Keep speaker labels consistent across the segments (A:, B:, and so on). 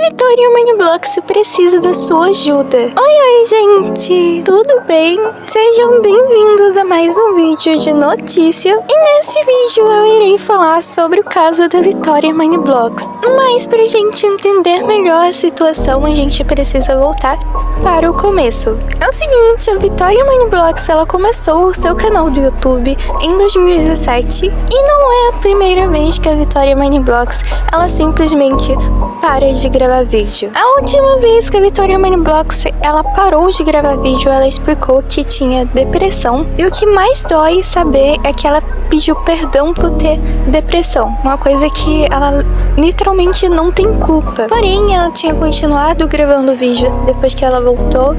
A: Vitória Moneyblocks precisa da sua ajuda. Oi, gente! Tudo bem? Sejam bem-vindos a mais um vídeo de notícia. E nesse vídeo eu irei falar sobre o caso da Vitória Moneyblocks. Mas pra gente entender melhor a situação, a gente precisa voltar para o começo. É o seguinte, a Vitória Moneyblocks, ela começou o seu canal do YouTube em 2017 e não é a primeira vez que a Vitória Moneyblocks, ela simplesmente para de gravar vídeo. A última vez que a Vitória Moneyblocks, ela parou de gravar vídeo, ela explicou que tinha depressão. E o que mais dói saber é que ela pediu perdão por ter depressão. Uma coisa que ela literalmente não tem culpa. Porém, ela tinha continuado gravando vídeo depois que ela voltou.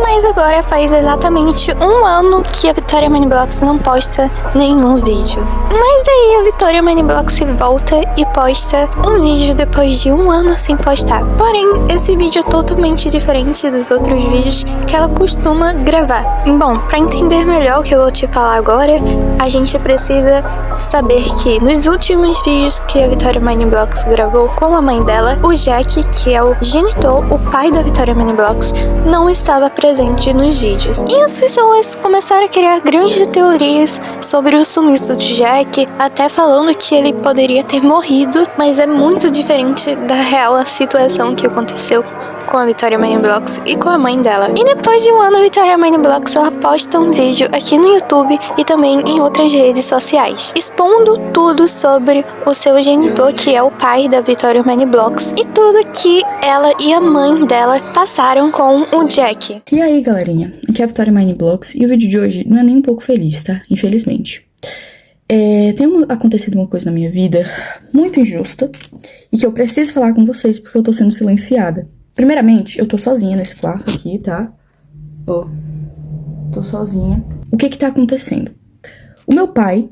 A: Mas agora faz exatamente um ano que a Vitória Moneyblocks não posta nenhum vídeo. Mas daí a Vitória Moneyblocks volta e posta um vídeo depois de um ano sem postar. Porém, esse vídeo é totalmente diferente dos outros vídeos que ela costuma gravar. Bom, pra entender melhor o que eu vou te falar agora, a gente precisa saber que nos últimos vídeos que a Vitória Moneyblocks gravou com a mãe dela, o Jack, que é o genitor, o pai da Vitória Moneyblocks, não estava presente nos vídeos. E as pessoas começaram a criar grandes teorias sobre o sumiço de Jack, até falando que ele poderia ter morrido, mas é muito diferente da real situação que aconteceu com a Vitória Moneyblocks e com a mãe dela. E depois de um ano, a Vitória Moneyblocks, ela posta um vídeo aqui no YouTube e também em outras redes sociais, expondo tudo sobre o seu genitor, que é o pai da Vitória Moneyblocks, e tudo que ela e a mãe dela passaram com o Jack.
B: E aí, galerinha, aqui é a Vitória Moneyblocks e o vídeo de hoje não é nem um pouco feliz, tá? Infelizmente. Tem acontecido uma coisa na minha vida muito injusta e que eu preciso falar com vocês porque eu tô sendo silenciada. Primeiramente, eu tô sozinha nesse quarto aqui, tá? Tô sozinha. O que tá acontecendo? O meu pai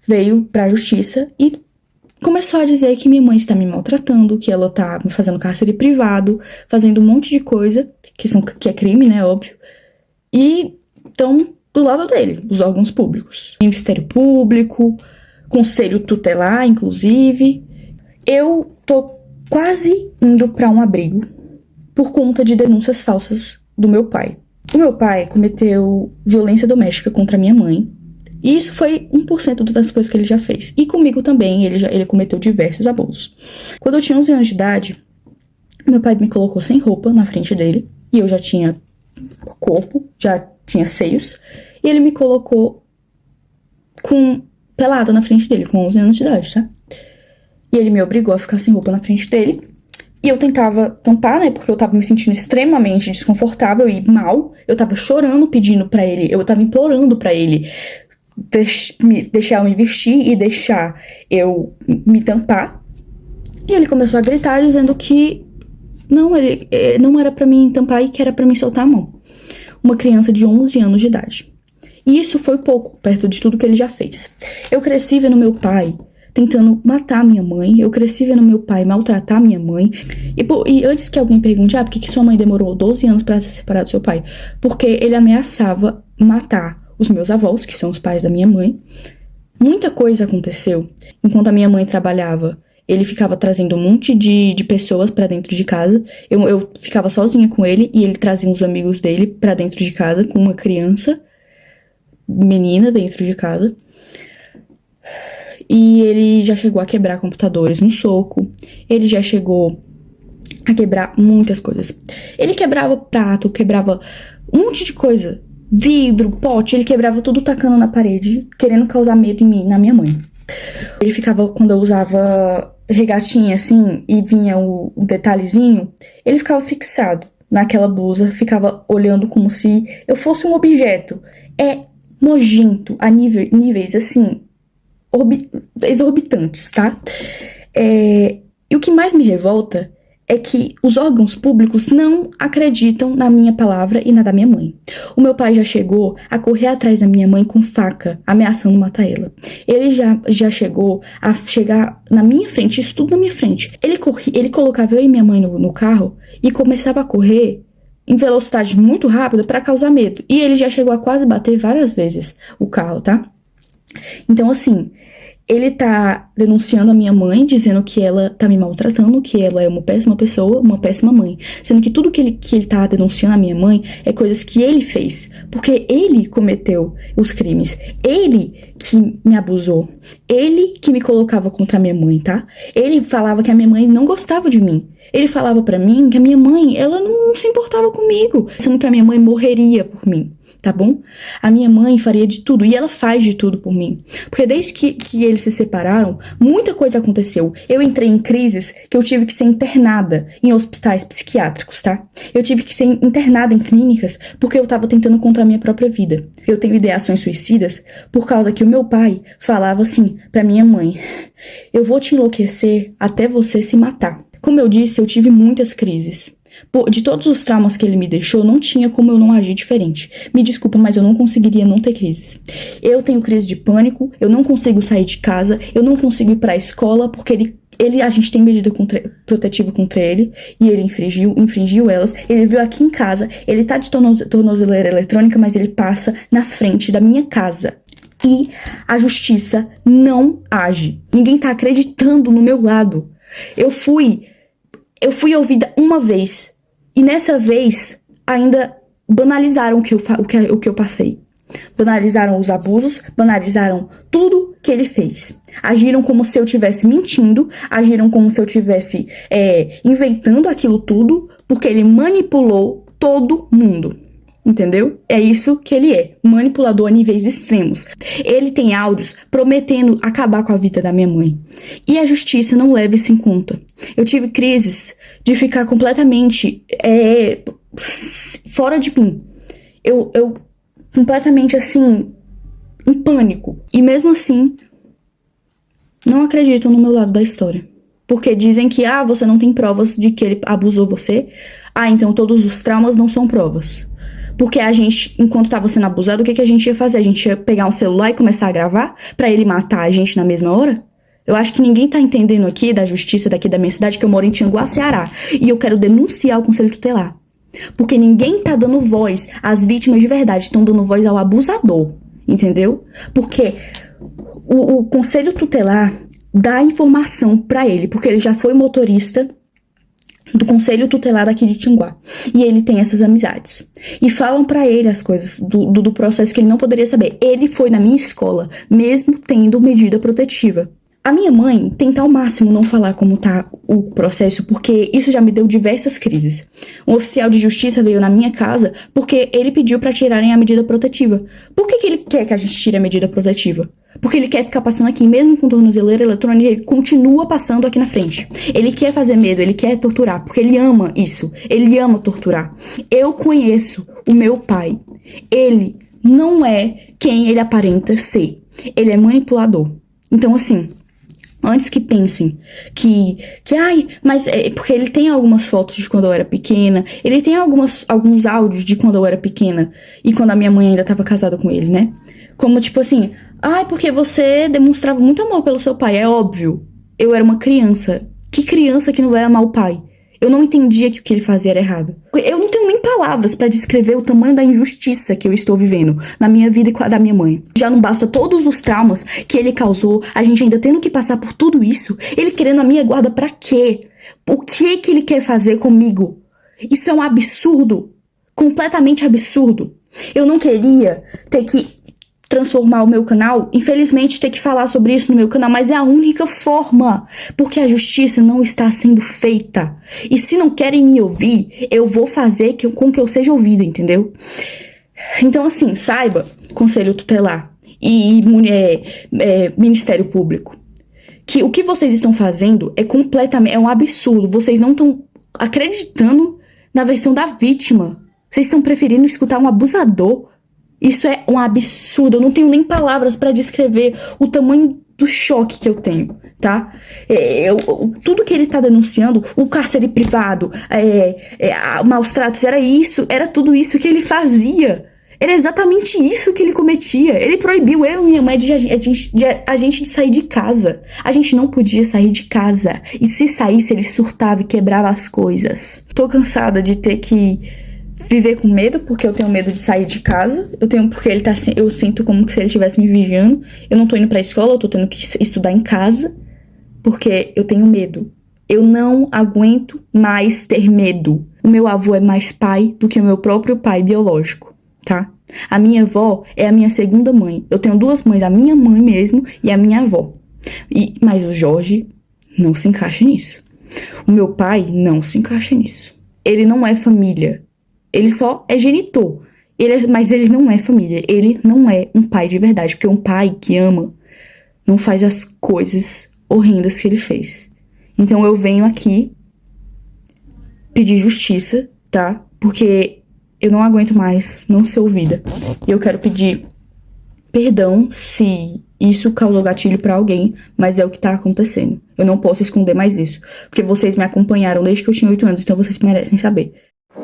B: veio pra justiça e começou a dizer que minha mãe está me maltratando, que ela tá me fazendo cárcere privado, fazendo um monte de coisa, que é crime, né, óbvio. E estão do lado dele, os órgãos públicos. Ministério Público, Conselho Tutelar, inclusive. Eu tô quase indo pra um abrigo por conta de denúncias falsas do meu pai. O meu pai cometeu violência doméstica contra minha mãe. E isso foi 1% das coisas que ele já fez. E comigo também, ele cometeu diversos abusos. Quando eu tinha 11 anos de idade, meu pai me colocou sem roupa na frente dele. E eu já tinha corpo, já tinha seios. E ele me colocou pelada na frente dele, com 11 anos de idade, tá? E ele me obrigou a ficar sem roupa na frente dele. E eu tentava tampar, né, porque eu tava me sentindo extremamente desconfortável e mal. Eu tava chorando, pedindo pra ele, eu tava implorando pra ele deixar eu me vestir e deixar eu me tampar. E ele começou a gritar dizendo que não era pra mim tampar e que era pra mim soltar a mão. Uma criança de 11 anos de idade. E isso foi pouco, perto de tudo que ele já fez. Eu cresci vendo meu pai tentando matar minha mãe. Eu cresci vendo meu pai maltratar minha mãe. E antes que alguém pergunte, por que sua mãe demorou 12 anos pra se separar do seu pai? Porque ele ameaçava matar os meus avós, que são os pais da minha mãe. Muita coisa aconteceu. Enquanto a minha mãe trabalhava, ele ficava trazendo um monte de pessoas pra dentro de casa. Eu ficava sozinha com ele e ele trazia uns amigos dele pra dentro de casa com uma criança, menina dentro de casa. E ele já chegou a quebrar computadores no soco. Ele já chegou a quebrar muitas coisas. Ele quebrava prato, quebrava um monte de coisa. Vidro, pote, ele quebrava tudo tacando na parede, querendo causar medo em mim, na minha mãe. Ele ficava, quando eu usava regatinha assim, e vinha o detalhezinho, ele ficava fixado naquela blusa, ficava olhando como se eu fosse um objeto. É nojento a níveis assim, exorbitantes, tá? E o que mais me revolta é que os órgãos públicos não acreditam na minha palavra e na da minha mãe. O meu pai já chegou a correr atrás da minha mãe com faca, ameaçando matar ela. Ele já chegou a chegar na minha frente, isso tudo na minha frente. Ele colocava eu e minha mãe no carro e começava a correr em velocidade muito rápida para causar medo. E ele já chegou a quase bater várias vezes o carro, tá? Então, assim, Ele tá denunciando a minha mãe, dizendo que ela tá me maltratando, que ela é uma péssima pessoa, uma péssima mãe. Sendo que tudo que ele tá denunciando a minha mãe é coisas que ele fez. Porque ele cometeu os crimes. Ele que me abusou. Ele que me colocava contra a minha mãe, tá? Ele falava que a minha mãe não gostava de mim. Ele falava pra mim que a minha mãe, ela não se importava comigo. Sendo que a minha mãe morreria por mim. Tá bom? A minha mãe faria de tudo, e ela faz de tudo por mim. Porque desde que eles se separaram, muita coisa aconteceu. Eu entrei em crises que eu tive que ser internada em hospitais psiquiátricos, tá? Eu tive que ser internada em clínicas porque eu tava tentando contra a minha própria vida. Eu tenho ideações suicidas por causa que o meu pai falava assim pra minha mãe: eu vou te enlouquecer até você se matar. Como eu disse, eu tive muitas crises. De todos os traumas que ele me deixou, não tinha como eu não agir diferente. Me desculpa, mas eu não conseguiria não ter crises. Eu tenho crise de pânico, eu não consigo sair de casa, eu não consigo ir pra escola, porque a gente tem medida protetiva contra ele, e ele infringiu elas. Ele veio aqui em casa, ele tá de tornozeleira eletrônica, mas ele passa na frente da minha casa. E a justiça não age. Ninguém tá acreditando no meu lado. Eu fui ouvida uma vez, e nessa vez ainda banalizaram o que eu passei. Banalizaram os abusos, banalizaram tudo que ele fez. Agiram como se eu estivesse mentindo, agiram como se eu estivesse inventando aquilo tudo, porque ele manipulou todo mundo. Entendeu? É isso que ele é, manipulador a níveis extremos. Ele tem áudios prometendo acabar com a vida da minha mãe. E a justiça não leva isso em conta. Eu tive crises de ficar completamente fora de mim. Eu completamente assim, em pânico. E mesmo assim, não acreditam no meu lado da história. Porque dizem que, você não tem provas de que ele abusou você. Então todos os traumas não são provas. Porque a gente, enquanto tava sendo abusado, o que a gente ia fazer? A gente ia pegar um celular e começar a gravar pra ele matar a gente na mesma hora? Eu acho que ninguém tá entendendo aqui da justiça daqui da minha cidade, que eu moro em Tianguá, Ceará. E eu quero denunciar o Conselho Tutelar. Porque ninguém tá dando voz às vítimas de verdade, estão dando voz ao abusador. Entendeu? Porque o Conselho Tutelar dá informação pra ele, porque ele já foi motorista do Conselho Tutelar aqui de Tianguá. E ele tem essas amizades. E falam pra ele as coisas do processo que ele não poderia saber. Ele foi na minha escola, mesmo tendo medida protetiva. A minha mãe tenta ao máximo não falar como tá o processo, porque isso já me deu diversas crises. Um oficial de justiça veio na minha casa porque ele pediu pra tirarem a medida protetiva. Por que ele quer que a gente tire a medida protetiva? Porque ele quer ficar passando aqui, mesmo com tornozeleira eletrônica, ele continua passando aqui na frente. Ele quer fazer medo, ele quer torturar, porque ele ama isso. Ele ama torturar. Eu conheço o meu pai. Ele não é quem ele aparenta ser. Ele é manipulador. Então, assim, antes que pensem mas porque ele tem algumas fotos de quando eu era pequena, ele tem alguns áudios de quando eu era pequena e quando a minha mãe ainda estava casada com ele, né? Como tipo assim, porque você demonstrava muito amor pelo seu pai. É óbvio, eu era uma criança. Que criança que não vai amar o pai? Eu não entendia que o que ele fazia era errado. Eu não tenho nem palavras pra descrever o tamanho da injustiça que eu estou vivendo na minha vida e com a da minha mãe. Já não basta todos os traumas que ele causou, a gente ainda tendo que passar por tudo isso, ele querendo a minha guarda pra quê? O que ele quer fazer comigo? Isso é um absurdo. Completamente absurdo. Eu não queria ter que transformar o meu canal, infelizmente ter que falar sobre isso no meu canal, mas é a única forma, porque a justiça não está sendo feita. E se não querem me ouvir, eu vou fazer com que eu seja ouvida, entendeu? Então, assim, saiba, Conselho Tutelar e Ministério Público, que o que vocês estão fazendo é um absurdo. Vocês não estão acreditando na versão da vítima. Vocês estão preferindo escutar um abusador. Isso é um absurdo, eu não tenho nem palavras pra descrever o tamanho do choque que eu tenho, tá? Tudo que ele tá denunciando, o cárcere privado, maus tratos, era tudo isso que ele fazia. Era exatamente isso que ele cometia. Ele proibiu eu e minha mãe de a gente sair de casa. A gente não podia sair de casa. E se saísse, ele surtava e quebrava as coisas. Tô cansada de ter que viver com medo, porque eu tenho medo de sair de casa. Porque eu sinto como se ele estivesse me vigiando. Eu não tô indo pra escola, eu tô tendo que estudar em casa, porque eu tenho medo. Eu não aguento mais ter medo. O meu avô é mais pai do que o meu próprio pai biológico, tá? A minha avó é a minha segunda mãe. Eu tenho 2 mães, a minha mãe mesmo e a minha avó. Mas o Jorge não se encaixa nisso. O meu pai não se encaixa nisso. Ele não é família. Ele só é genitor. Mas ele não é família. Ele não é um pai de verdade. Porque um pai que ama não faz as coisas horrendas que ele fez. Então eu venho aqui pedir justiça, tá? Porque eu não aguento mais não ser ouvida. E eu quero pedir perdão se isso causou gatilho pra alguém, mas é o que tá acontecendo. Eu não posso esconder mais isso. Porque vocês me acompanharam desde que eu tinha 8 anos, então vocês merecem saber.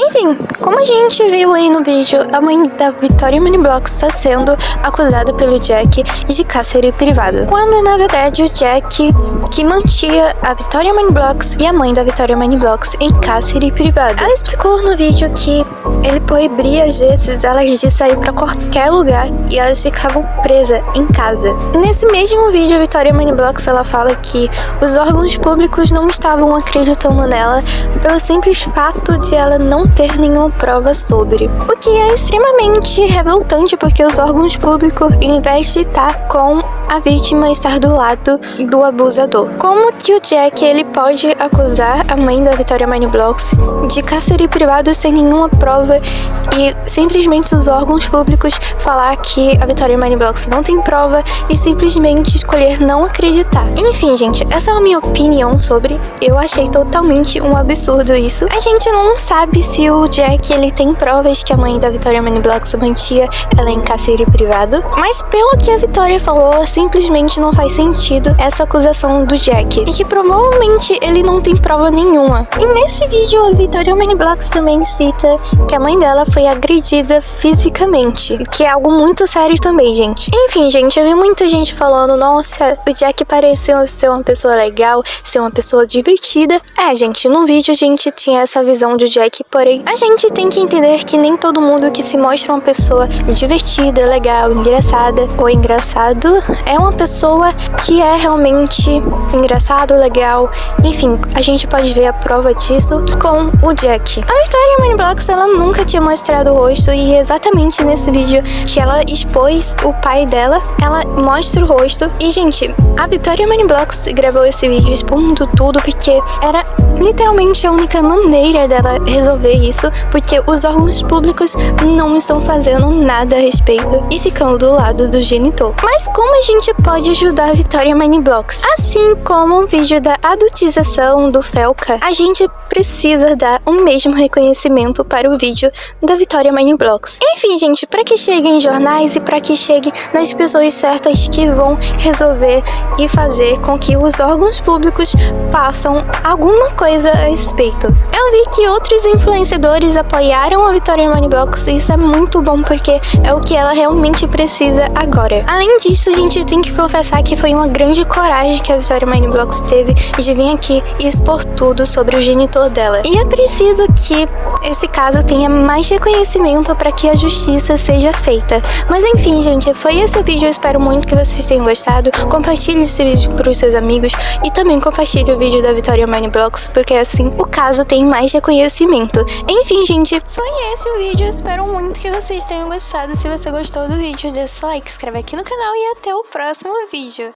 A: Enfim, como a gente viu aí no vídeo, a mãe da Victoria Moneyblocks está sendo acusada pelo Jack de cárcere privado. Quando, na verdade, o Jack que mantinha a Victoria Moneyblocks e a mãe da Victoria Moneyblocks em cárcere privado. Ela explicou no vídeo que ele proibia, às vezes, elas de sair pra qualquer lugar e elas ficavam presas em casa. Nesse mesmo vídeo, a Victoria Moneyblocks, ela fala que os órgãos públicos não estavam acreditando nela pelo simples fato de ela não ter nenhuma prova sobre. O que é extremamente revoltante, porque os órgãos públicos, em vez de estar com a vítima, estar do lado do abusador. Como que o Jack, ele pode acusar a mãe da Victoria Moneyblocks de cárcere privado sem nenhuma prova e simplesmente os órgãos públicos falar que a Victoria Moneyblocks não tem prova e simplesmente escolher não acreditar? Enfim, gente, essa é a minha opinião sobre. Eu achei totalmente um absurdo isso. A gente não sabe se o Jack, ele tem provas que a mãe da Victoria Moneyblocks mantinha ela em cárcere privado, mas pelo que a Victoria falou, simplesmente não faz sentido essa acusação do Jack, e que provavelmente ele não tem prova nenhuma. E nesse vídeo, a Victoria Moneyblocks também cita que a mãe dela foi agredida fisicamente, que é algo muito sério também, gente. Enfim, gente, eu vi muita gente falando, nossa, o Jack pareceu ser uma pessoa legal, ser uma pessoa divertida. Gente, no vídeo a gente tinha essa visão do Jack, porém, a gente tem que entender que nem todo mundo que se mostra uma pessoa divertida, legal, engraçada ou engraçado é uma pessoa que é realmente engraçado, legal. Enfim, a gente pode ver a prova disso com o Jack. A Victoria Moneyblocks, ela nunca tinha mostrado o rosto, e exatamente nesse vídeo que ela expôs o pai dela, ela mostra o rosto. E, gente, a Victoria Moneyblocks gravou esse vídeo expondo tudo porque era literalmente a única maneira dela resolver isso, porque os órgãos públicos não estão fazendo nada a respeito e ficando do lado do genitor. Mas como a gente pode ajudar a Victoria Moneyblocks? Assim como o vídeo da adultização do Felca, a gente precisa dar o mesmo reconhecimento para o vídeo da Victoria Moneyblocks. Enfim, gente, para que chegue em jornais e para que chegue nas pessoas certas que vão resolver e fazer com que os órgãos públicos façam alguma coisa a respeito. Eu vi que outros influenciadores apoiaram a Victoria Moneyblocks, e isso é muito bom porque é o que ela realmente precisa agora. Além disso, a gente tem que confessar que foi uma grande coragem que a Victoria Moneyblocks teve de vir aqui e expor tudo sobre o genitor dela. E é preciso que esse caso tenha mais reconhecimento para que a justiça seja feita. Mas enfim, gente, foi esse o vídeo. Eu espero muito que vocês tenham gostado. Compartilhe esse vídeo para os seus amigos e também compartilhe o vídeo da Victoria Moneyblocks, porque assim o caso tem mais reconhecimento. Enfim, gente, foi esse o vídeo. Eu espero muito que vocês tenham gostado. Se você gostou do vídeo, deixa o like, se inscreve aqui no canal e até o próximo vídeo.